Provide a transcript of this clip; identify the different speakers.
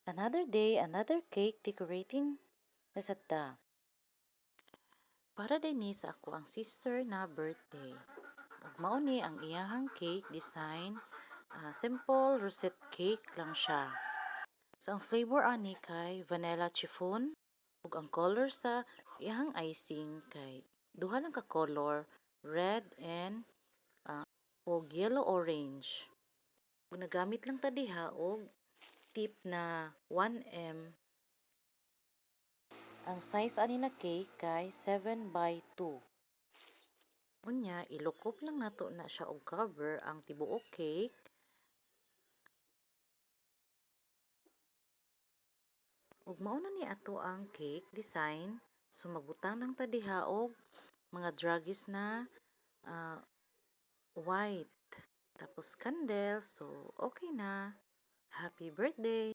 Speaker 1: Another day, another cake decorating nasada. Para din ni sa ako ang sister na birthday. Ug mao ni ang iyahang cake design, simple rosette cake lang siya. So ang flavor ani kay vanilla chiffon ug ang color sa iyahang icing kay duha lang ka color, red and og yellow orange. Ug nagamit lang ta diha og tip na 1M. Ang size ani na cake kay 7 by 2. Unya, ilukop lang nato na siya og cover ang tibuok cake. Ug mao na ni ato ang cake design. So magbutang lang ta diha og mga dragis na white. Tapos candle. So okay na. Happy birthday!